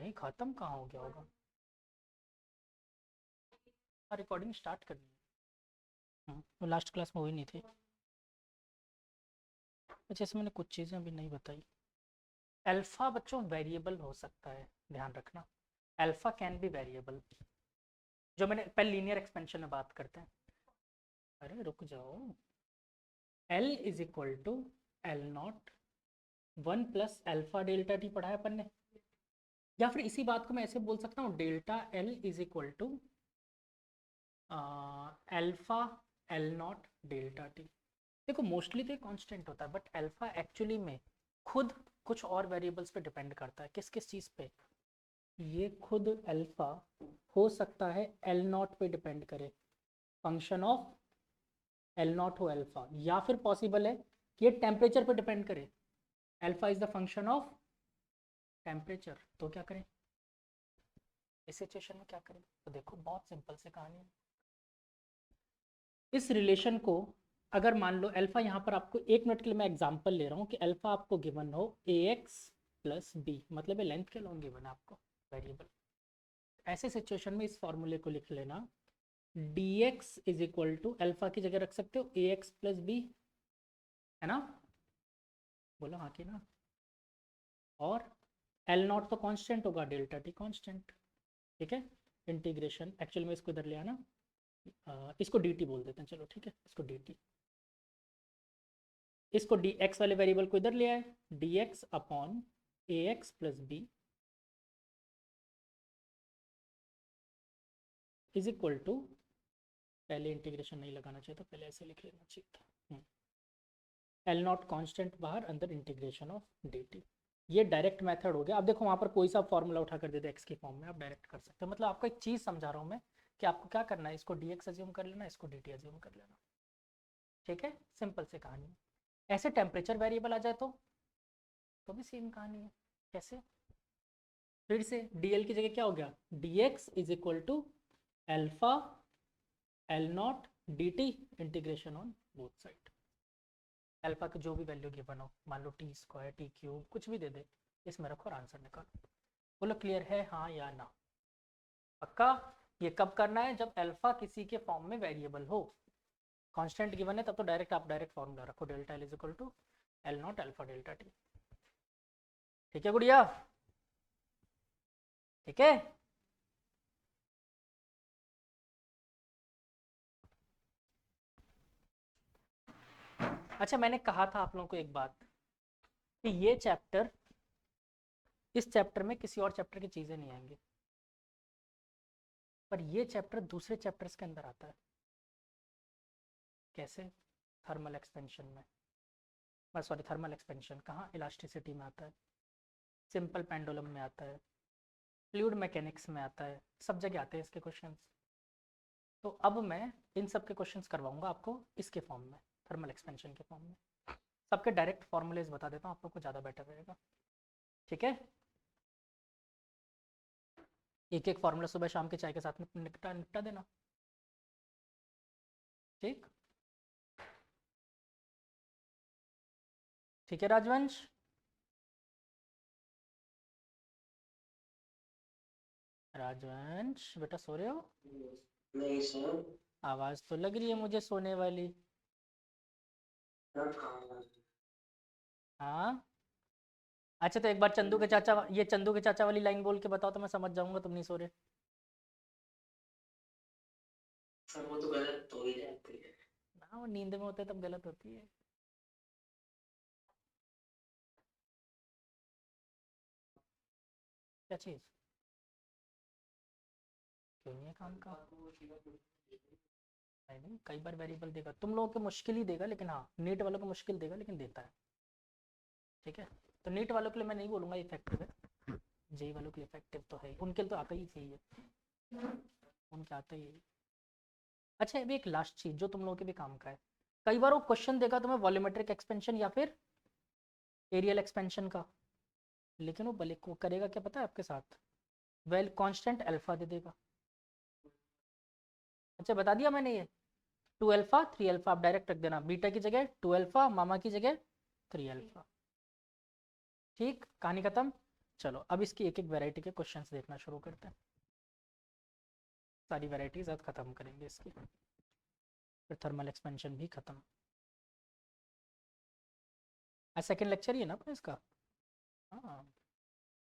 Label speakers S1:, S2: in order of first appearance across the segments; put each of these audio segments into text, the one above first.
S1: नहीं खत्म कहाँ हो गया होगा, रिकॉर्डिंग स्टार्ट करनी है। वो लास्ट क्लास में हुई नहीं थी। अच्छा इसमें मैंने कुछ चीज़ें अभी नहीं बताई। अल्फा बच्चों वेरिएबल हो सकता है, ध्यान रखना। अल्फा कैन बी वेरिएबल, जो मैंने पहले लीनियर एक्सपेंशन में बात करते हैं। अरे रुक जाओ, L is equal to L naught 1 + alpha delta T पढ़ा है अपन ने। या फिर इसी बात को मैं ऐसे बोल सकता हूँ, delta L is equal to alpha L naught delta T. देखो मोस्टली तो ये कांस्टेंट होता है, बट अल्फा एक्चुअली में खुद कुछ और वेरिएबल्स पे डिपेंड करता है। किस किस चीज़ पे? ये खुद अल्फा हो सकता है एल नॉट पे डिपेंड करे, फंक्शन ऑफ एल नॉट हो अल्फा, या फिर पॉसिबल है कि ये टेम्परेचर पे डिपेंड करे। Alpha is the function of temperature, तो क्या करें इस सिचुएशन में, क्या करें? तो देखो बहुत सिंपल सी कहानी है। इस रिलेशन को अगर मान लो अल्फा, यहाँ पर आपको 1 मिनट के लिए मैं एग्जांपल ले रहा हूँ कि अल्फा आपको गिवन हो ax + b, मतलब ये लेंथ के लॉन्ग गिवन है आपको वेरिएबल। ऐसे सिचुएशन में इस फॉर्मूले को लिख लेना, dx is equal to alpha की जगह रख सकते हो ax + b, है ना? बोलो हाँ कि ना। और एल नॉट तो कांस्टेंट होगा, डेल्टा टी कांस्टेंट। ठीक है, इंटीग्रेशन एक्चुअली में इसको इधर ले आना, इसको dt बोल देते हैं, चलो ठीक है, इसको dt। इसको डी एक्स वाले वेरिएबल को इधर ले आए, dx upon ax + b is equal to, पहले इंटीग्रेशन नहीं लगाना चाहिए था, पहले ऐसे लिख लेना चाहिए था। एल नॉट कॉन्स्टेंट बाहर, अंदर इंटीग्रेशन ऑफ dt। ये डायरेक्ट मेथड हो गया। अब देखो वहाँ पर कोई सा फॉर्मूला उठा कर दे दे एक्स की फॉर्म में, आप डायरेक्ट कर सकते हो। मतलब आपको एक चीज़ समझा रहा हूँ मैं कि आपको क्या करना है, इसको dx अज्यूम कर लेना, इसको dt अज्यूम कर लेना। ठीक है, सिंपल सी कहानी है। ऐसे टेम्परेचर वेरिएबल आ जाए तो भी सेम कहानी है। कैसे? फिर से dl की जगह क्या हो गया, dx is equal to alpha L naught dt integration on both side. Alpha की जो भी वैल्यू गिवन हो, मान लो t² t³ कुछ भी दे दे, इसमें रखो और आंसर निकालो। बोलो क्लियर है हाँ या ना? पक्का? ये कब करना है? जब अल्फा किसी के फॉर्म में वेरिएबल हो, कांस्टेंट गिवन है तब तो डायरेक्ट आप डायरेक्ट फॉर्मूला रखो, delta L is equal to L naught alpha delta T. ठीक है गुड़िया? ठीक है। अच्छा मैंने कहा था आप लोगों को एक बात, कि ये चैप्टर, इस चैप्टर में किसी और चैप्टर की चीजें नहीं आएंगी, पर ये चैप्टर दूसरे चैप्टर्स के अंदर आता है। कैसे? थर्मल एक्सपेंशन में, सॉरी थर्मल एक्सपेंशन कहाँ, इलास्टिसिटी में आता है, सिंपल पेंडुलम में आता है, फ्लूइड मैकेनिक्स में आता है, सब जगह आते हैं इसके क्वेश्चंस। तो अब मैं इन सब के क्वेश्चंस करवाऊंगा आपको इसके फॉर्म में, थर्मल एक्सपेंशन के फॉर्म में। सबके डायरेक्ट फॉर्मूलेज बता देता हूँ, आप लोग को ज़्यादा बेटर रहेगा। ठीक है, एक एक फॉर्मूला सुबह शाम के चाय के साथ में निपटा देना। ठीक, ठीक है राजवंश? राजवंश बेटा सो रहे हो?
S2: नहीं सर।
S1: आवाज तो लग रही है मुझे सोने वाली। हाँ, अच्छा तो एक बार चंदू के चाचा, ये चंदू के चाचा वाली लाइन बोल के बताओ तो मैं समझ जाऊंगा तुम नहीं सो रहे।
S2: सर वो तो गलत हो ही जाती है।
S1: ना वो नींद में होते तब गलत होती है। क्या चीज? क्यों नहीं है काम का? नहीं नहीं, कई बार वेरिएबल देगा, तुम लोगों को मुश्किल ही देगा, लेकिन हाँ नीट वालों को मुश्किल देगा लेकिन देता है। ठीक है, तो नीट वालों के लिए मैं नहीं बोलूंगा इफेक्टिव है, जेई वालों के लिए इफेक्टिव तो है, उनके लिए तो आता ही चाहिए, उनके आता ही है। अच्छा अभी एक लास्ट चीज जो तुम लोगों के भी काम का है, कई बार वो क्वेश्चन देगा तुम्हें वॉल्यूमेट्रिक एक्सपेंशन या फिर एरियल एक्सपेंशन का, लेकिन वो भले को करेगा क्या पता है आपके साथ, वेल कांस्टेंट अल्फा दे देगा। अच्छा बता दिया मैंने ये, 2 अल्फा 3 अल्फा आप डायरेक्ट रख देना, बीटा की जगह 2 अल्फा, मामा की जगह 3 अल्फा। ठीक, कहानी खत्म। चलो अब इसकी एक एक वैरायटी के क्वेश्चंस देखना शुरू करते हैं। सारी वैरायटीज आज ख़त्म करेंगे इसकी, फिर थर्मल एक्सपेंशन भी ख़त्म। आज सेकेंड लेक्चर ही है ना अपने इसका। हाँ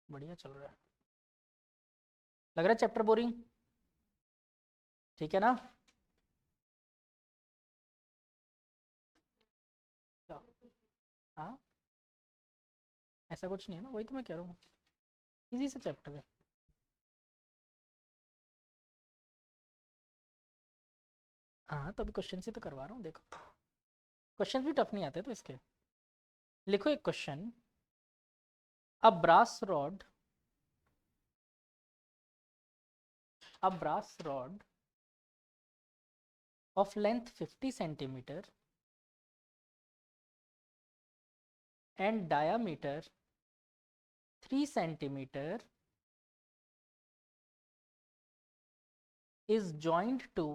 S1: बढ़िया चल रहा है। लग रहा है चैप्टर बोरिंग? ठीक है ना? हाँ ऐसा कुछ नहीं है ना, वही तो मैं कह रहा हूँ, इजी से चैप्टर है। हाँ तो अभी क्वेश्चन से तो करवा रहा हूँ, देखो क्वेश्चन भी टफ नहीं आते तो इसके। लिखो एक question, a brass rod of length 50 centimeter and diameter 3 centimeter is joined to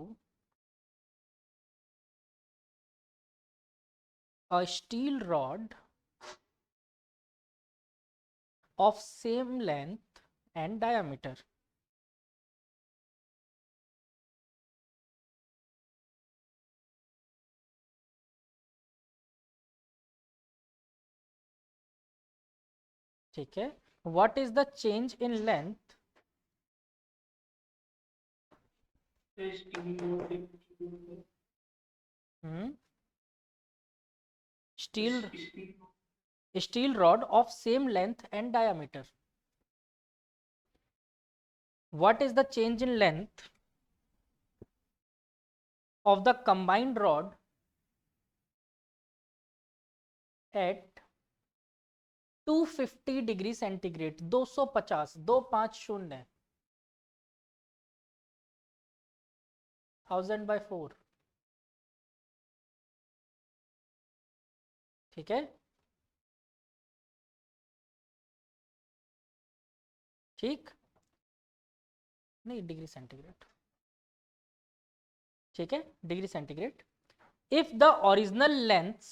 S1: a steel rod of same length and diameter. ठीक है, what is the change in length steel rod of same length and diameter? What is the change in length of the combined rod at 250 degree centigrade? 250, 250 1000/4। ठीक है, ठीक नहीं degree centigrade, ठीक है degree centigrade. If the original lengths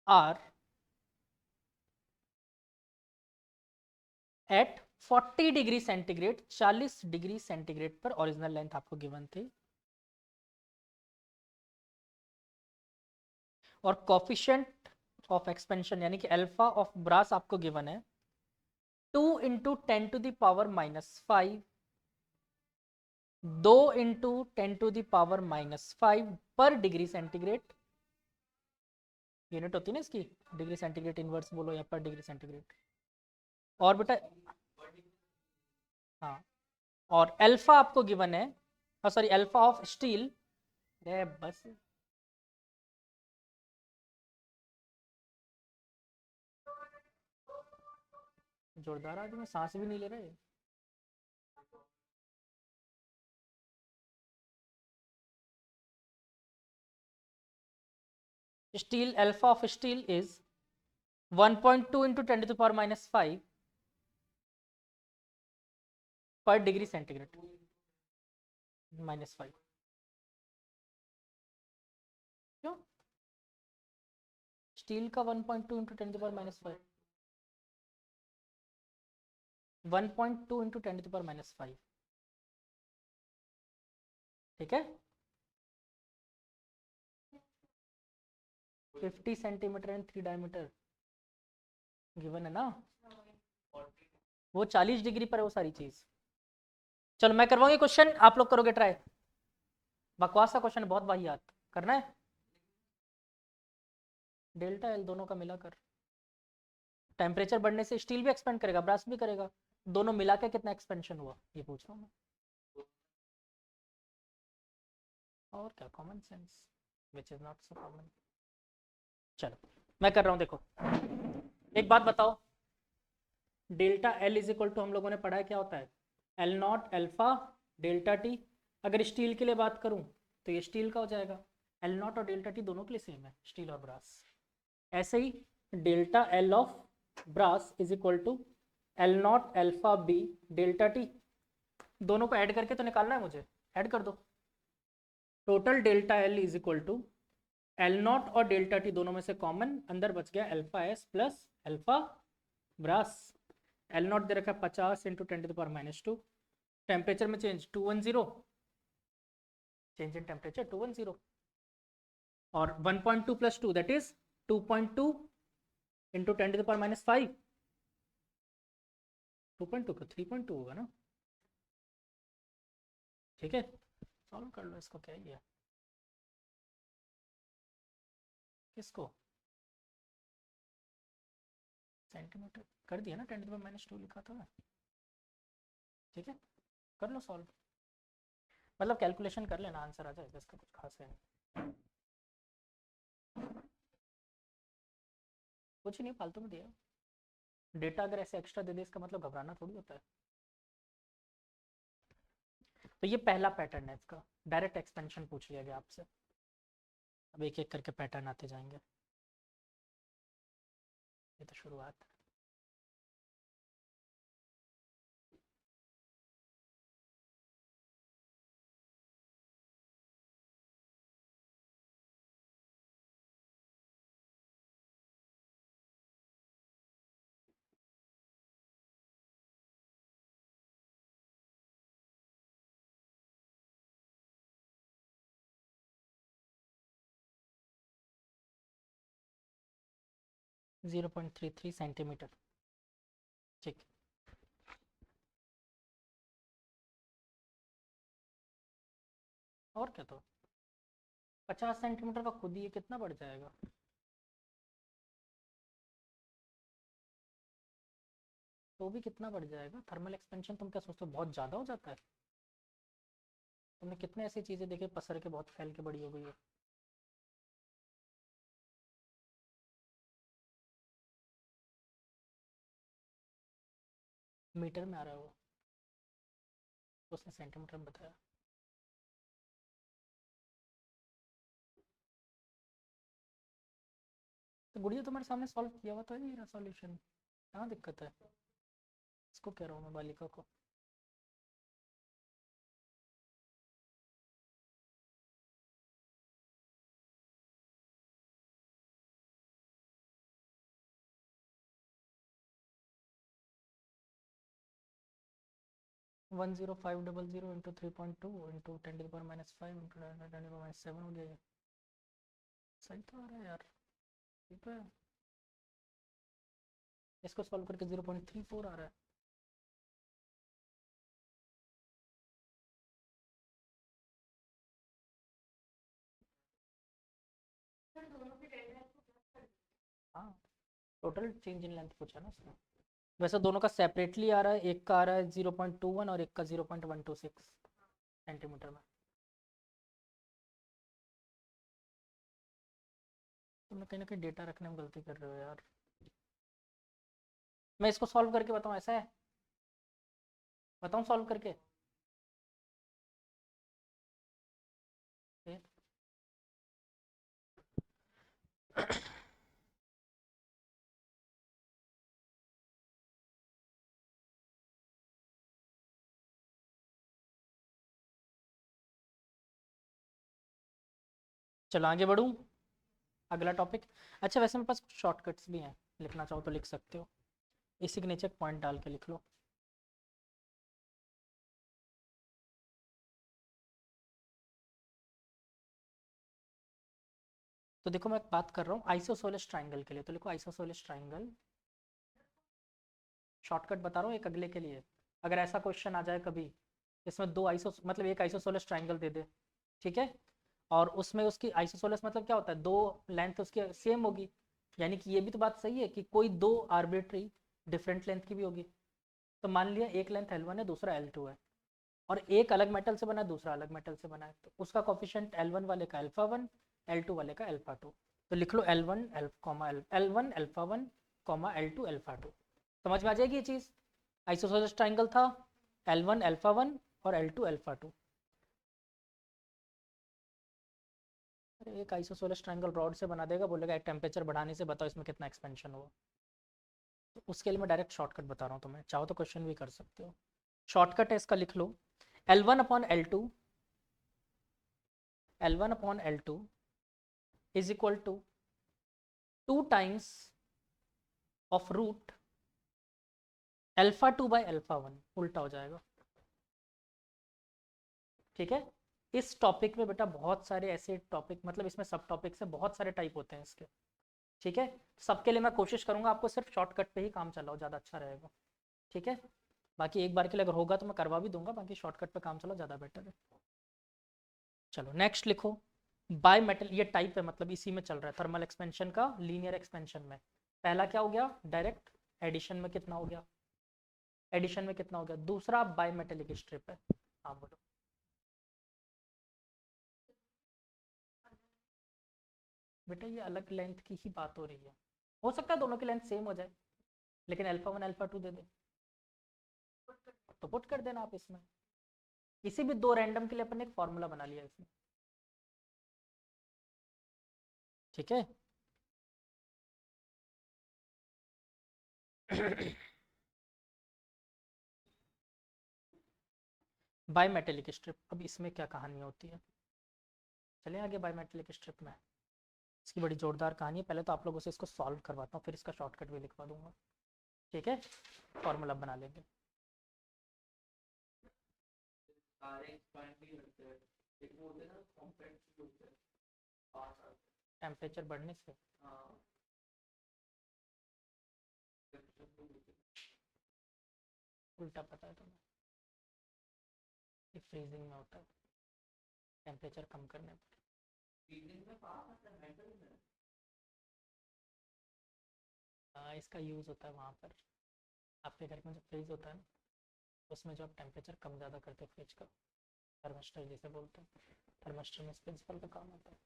S1: are at 40 degree centigrade, 40 degree centigrade पर original length आपको given थी, और कोफिशिएंट ऑफ एक्सपेंशन यानी कि अल्फा ऑफ ब्रास आपको गिवन है 2 × 10⁻⁵, 2 × 10⁻⁵ पर डिग्री सेंटीग्रेड। यूनिट होती है ना इसकी, डिग्री सेंटीग्रेड इनवर्स बोलो या पर डिग्री सेंटीग्रेड। और बेटा हाँ, और अल्फा आपको गिवन है, सॉरी अल्फा ऑफ स्टील, बस जोरदार आदमी, सांस भी नहीं ले रहे। Steel, alpha of steel is 1.2 × 10⁻⁵ पर डिग्री सेंटीग्रेड -5। क्यों? स्टील का 1.2 × 10⁻⁵, 1.2 × 10⁻⁵, ठीक है 50 सेंटीमीटर एंड 3 डायमीटर गिवन है ना, वो 40 डिग्री पर है वो सारी चीज। चलो मैं करवाऊंगी क्वेश्चन, आप लोग करोगे ट्राई। बकवास का क्वेश्चन बहुत वाहियात करना है। डेल्टा एल दोनों का मिलाकर, टेम्परेचर बढ़ने से स्टील भी एक्सपेंड करेगा, ब्रास भी करेगा, दोनों मिला के कितना एक्सपेंशन हुआ ये पूछ रहा हूँ मैं। और क्या, common sense which is not so common. चलो मैं कर रहा हूँ, देखो एक बात बताओ, delta L is equal to हम लोगों ने पढ़ा है क्या होता है, L naught alpha delta T. अगर स्टील के लिए बात करूं तो ये स्टील का हो जाएगा, एल नॉट और डेल्टा टी दोनों के लिए सेम है, स्टील और ब्रास। ऐसे ही delta L of brass is equal to L naught alpha B delta T, दोनों को ऐड करके तो निकालना है मुझे, ऐड कर दो। Total delta L is equal to L naught और डेल्टा टी दोनों में से कॉमन, अंदर बच गया alpha S plus alpha brass. L naught दे रखा है 50 इंटू 10⁻²। टेम्परेचर में चेंज 210, चेंज इन टेम्परेचर 210, और 1.2 + 2 दैट इज 2.2 इंटू 10⁻⁵। 2.2 को 3.2 होगा ना, ठीक है। सॉल्व कर लो इसको, क्या ही है, किसको सेंटीमीटर कर दिया ना, 10⁻² लिखा था, ठीक है। कर लो सॉल्व, मतलब कैलकुलेशन कर लेना, आंसर आ जाएगा, इसका कुछ खास है नहीं, कुछ नहीं फालतू में दिया। डेटा अगर ऐसे एक्स्ट्रा दे दे इसका मतलब घबराना थोड़ी होता है। तो ये पहला पैटर्न है इसका, डायरेक्ट एक्सपेंशन पूछ लिया गया आपसे। अब एक एक करके पैटर्न आते जाएंगे, ये तो शुरुआत है। (0.33 सेंटीमीटर), ठीक। और क्या, तो 50 सेंटीमीटर का खुद ही ये कितना बढ़ जाएगा, तो भी कितना बढ़ जाएगा। थर्मल एक्सपेंशन तुम क्या सोचते हो बहुत ज़्यादा हो जाता है, तुमने कितने ऐसी चीज़ें देखे पसर के बहुत फैल के बड़ी हो गई है। मीटर में आ रहा है वो, उसने सेंटीमीटर में बताया। तो गुड़िया तुम्हारे सामने सॉल्व किया हुआ तो है मेरा सॉल्यूशन, कहाँ दिक्कत है, इसको कह रहा हूँ मैं, बालिका को। वन 10500 इंटू 3.2 इंटू 10⁻⁵ इंटू 10⁻⁷ हो गया, सही तो आ रहा है यार, ठीक है। इसको सॉल्व करके 0.34 आ रहा है। हाँ, टोटल चेंज इन लेंथ पूछा ना उसने। वैसे दोनों का सेपरेटली आ रहा है, एक का आ रहा है 0.21 और एक का 0.126 सेंटीमीटर में। तुम कहीं ना कहीं डेटा रखने में गलती कर रहे हो यार। मैं इसको सॉल्व करके बताऊँ, ऐसा है, बताऊँ सॉल्व करके, फिर चलो आगे बढ़ूँ, अगला टॉपिक। अच्छा वैसे मेरे पास कुछ शॉर्टकट्स भी हैं, लिखना चाहो तो लिख सकते हो, इसी के नीचे एक पॉइंट डाल के लिख लो। तो देखो मैं एक बात कर रहा हूँ आइसोसेलेस ट्राइंगल के लिए, तो लिखो आइसोसेलेस ट्राइंगल, शॉर्टकट बता रहा हूँ एक अगले के लिए। अगर ऐसा क्वेश्चन आ जाए कभी, इसमें दो आइसो मतलब एक आइसोसेलेस ट्राइंगल दे दे, ठीक है, और उसमें उसकी आइसोसेलेस मतलब क्या होता है, दो लेंथ उसकी सेम होगी, यानी कि ये भी तो बात सही है कि कोई दो आर्बिट्री डिफरेंट लेंथ की भी होगी। तो मान लिया एक लेंथ L1 है, दूसरा L2 है, और एक अलग मेटल से बना है, दूसरा अलग मेटल से बना है, तो उसका कोफिशिएंट L1 वाले का α1, L2 वाले का α2। तो लिख लो L1 L1 α1 L2 α2। समझ में आ जाएगी ये चीज़, आइसोसेलेस ट्राइंगल था, L1 α1 और L2 α2। अरे एक आइसोसेलेस ट्राइंगल रॉड से बना देगा, बोलेगा एक टेम्परेचर बढ़ाने से बताओ इसमें कितना एक्सपेंशन हुआ। तो उसके लिए मैं डायरेक्ट शॉर्टकट बता रहा हूँ तुम्हें, चाहो तो क्वेश्चन भी कर सकते हो। शॉर्टकट है इसका, लिख लो L1/L2 is equal to 2 times of root alpha 2 by alpha 1 उल्टा हो जाएगा। ठीक है, इस टॉपिक में बेटा बहुत सारे ऐसे टॉपिक, मतलब इसमें सब टॉपिक से बहुत सारे टाइप होते हैं इसके। ठीक है, सबके लिए मैं कोशिश करूंगा आपको सिर्फ शॉर्टकट पे ही काम चलाओ, ज़्यादा अच्छा रहेगा। ठीक है, बाकी एक बार के लिए अगर होगा तो मैं करवा भी दूंगा, बाकी शॉर्टकट पे काम चलाओ, ज़्यादा बेटर है। चलो नेक्स्ट लिखो, बाय मेटल, ये टाइप है मतलब इसी में चल रहा है, थर्मल एक्सपेंशन का लीनियर एक्सपेंशन में। पहला क्या हो गया, डायरेक्ट एडिशन में कितना हो गया, एडिशन में कितना हो गया। दूसरा बाय मेटेलिक स्ट्रिप है। हाँ बोलो। बेटा ये अलग लेंथ की ही बात हो रही है, हो सकता है दोनों की लेंथ सेम हो जाए, लेकिन अल्फा 1 अल्फा 2 दे दे तो पुट कर देना आप इसमें। किसी भी दो रैंडम के लिए अपन ने एक फॉर्मूला बना लिया इसमें। ठीक है बाय मेटेलिक स्ट्रिप, अब इसमें क्या कहानी होती है, चलिए आगे। बाय मेटेलिक स्ट्रिप में इसकी बड़ी जोरदार कहानी है, पहले तो आप लोगों से इसको सॉल्व करवाता हूँ, फिर इसका शॉर्टकट भी लिखवा दूंगा। ठीक है, फॉर्मूला बना लेंगे। टेम्परेचर बढ़ने से उल्टा पता है तुम्हें, ये फ्रीजिंग में होता है, टेम्परेचर कम करने पर। इसका यूज़ होता है वहाँ पर, आपके घर में जो फ्रीज होता है ना, उसमें जो आप टेम्परेचर कम ज़्यादा करते हो फ्रिज का, थर्मास्टर जिसे बोलते हैं, थर्मास्टर में इस प्रिंसिपल का काम होता है।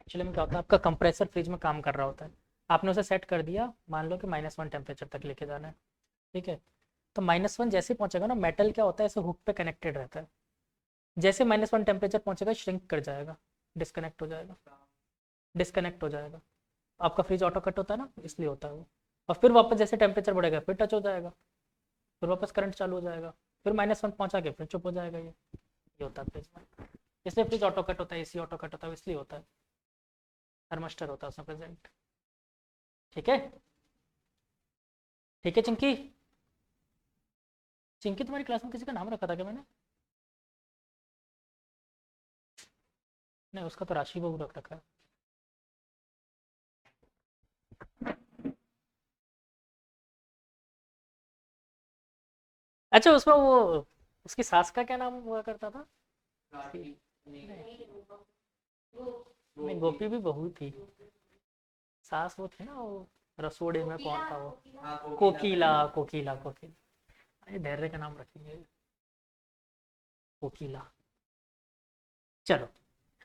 S1: एक्चुअली में क्या होता है, आपका कंप्रेसर फ्रिज में काम कर रहा होता है, आपने उसे सेट कर दिया, मान लो कि -1 टेम्परेचर तक लेके जाना है। ठीक है, तो -1 जैसे ही पहुंचेगा ना, मेटल क्या होता है ऐसे हुक पे कनेक्टेड रहता है, जैसे -1 टेम्परेचर पहुंचेगा श्रिंक कर जाएगा, डिस्कनेक्ट हो जाएगा, डिस्कनेक्ट हो जाएगा। आपका फ्रिज ऑटो कट होता है ना, इसलिए होता है वो। और फिर वापस जैसे टेम्परेचर बढ़ेगा फिर टच हो जाएगा, फिर वापस करंट चालू हो जाएगा, फिर -1 पहुंचा के फिर चुप हो जाएगा। ये होता है फ्रिज में, इसलिए फ्रिज ऑटो कट होता है, एसी ऑटो कट होता है, इसलिए होता है, थर्मास्टर होता है उसमें प्रेजेंट। ठीक है, ठीक है चिंकी। चिंकी तुम्हारी क्लास में किसी का नाम रखा था क्या मैंने? नहीं, उसका तो राशि बहू रख रखा है। अच्छा, उसमें वो उसकी सास का क्या नाम हुआ करता था? नहीं, गोपी भी बहू थी, सास वो थी ना वो, रसोड़े में कौन था वो, कोकिला, कोकिला, कोकिला। अरे धैर्य का नाम रखेंगे, कोकिला। चलो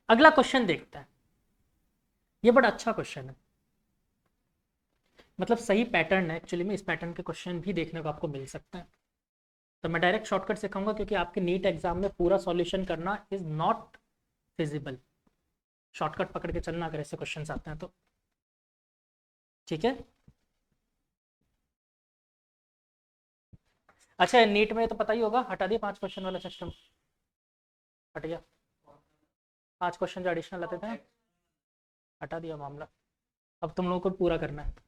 S1: अगला क्वेश्चन देखते हैं, ये बड़ा अच्छा क्वेश्चन है, मतलब सही पैटर्न है एक्चुअली में, इस पैटर्न के क्वेश्चन भी देखने को आपको मिल सकते हैं। तो मैं डायरेक्ट शॉर्टकट सिखाऊंगा, क्योंकि आपके नीट एग्जाम में पूरा सॉल्यूशन करना इज नॉट फिजिबल, शॉर्टकट पकड़ के चलना अगर ऐसे क्वेश्चन आते हैं तो। ठीक है, अच्छा नीट में तो पता ही होगा, हटा दिया 5 क्वेश्चन वाला सिस्टम, हट गया, 5 क्वेश्चन जो एडिशनल आते थे ना, हटा दिया मामला, अब तुम लोगों को पूरा करना है।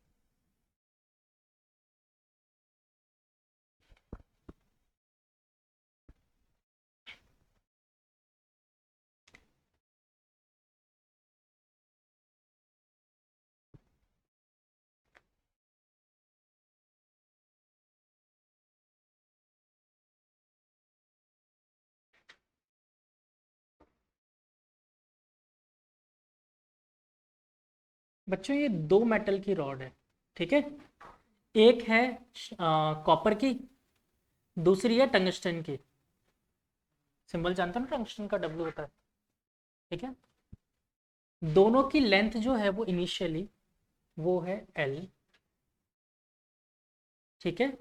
S1: बच्चों ये 2 मेटल की रॉड है, ठीक है, एक है कॉपर की, दूसरी है टंगस्टन की। सिंबल जानते हो ना, टंगस्टन का W होता है। ठीक है, दोनों की लेंथ जो है वो इनिशियली वो है L। ठीक है,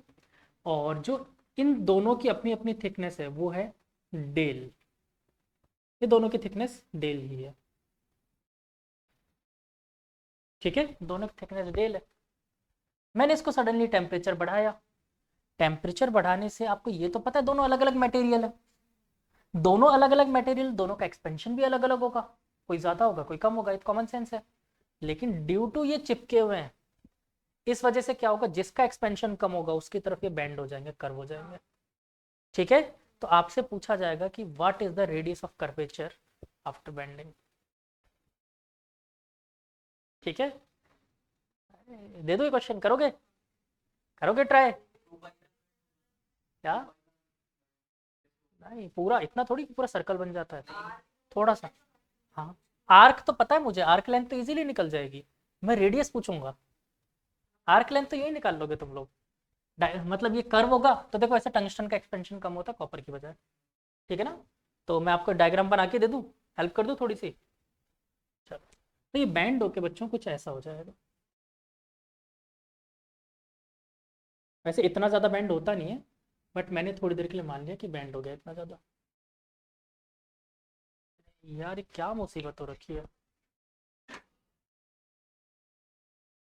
S1: और जो इन दोनों की अपनी अपनी थिकनेस है वो है डेल, ये दोनों की थिकनेस डेल ही है। ठीक है, दोनों की थिकनेस डेल है। मैंने इसको सडनली टेम्परेचर बढ़ाया, टेम्परेचर बढ़ाने से आपको ये तो पता है दोनों अलग अलग मटेरियल है, दोनों अलग अलग मटेरियल, दोनों का एक्सपेंशन भी अलग अलग होगा, कोई ज़्यादा होगा कोई कम होगा, ये कॉमन सेंस है। लेकिन ड्यू टू ये चिपके हुए हैं, इस वजह से क्या होगा, जिसका एक्सपेंशन कम होगा उसकी तरफ ये बेंड हो जाएंगे, कर्व हो जाएंगे। ठीक है, तो आपसे पूछा जाएगा कि what is the radius of curvature after bending. ठीक है, दे दो ये क्वेश्चन, करोगे करोगे ट्राई? क्या? नहीं, पूरा इतना थोड़ी कि पूरा सर्कल बन जाता है, थोड़ा सा। हाँ, आर्क तो पता है मुझे, आर्क लेंथ तो इजीली निकल जाएगी। मैं रेडियस पूछूंगा, आर्क लेंथ तो यही निकाल लोगे तुम लोग। मतलब ये कर्व होगा तो देखो ऐसे टंगस्टन का एक्सपेंशन कम होता है कॉपर की बजाय। ठीक है ना, तो मैं आपको डायग्राम बना के दे दूं, हेल्प कर दूं थोड़ी सी। चलो, तो ये बैंड होके बच्चों कुछ ऐसा हो जाएगा। वैसे इतना ज़्यादा बैंड होता नहीं है, बट मैंने थोड़ी देर के लिए मान लिया कि बैंड हो गया इतना ज़्यादा। यार ये क्या मुसीबत हो रखी है।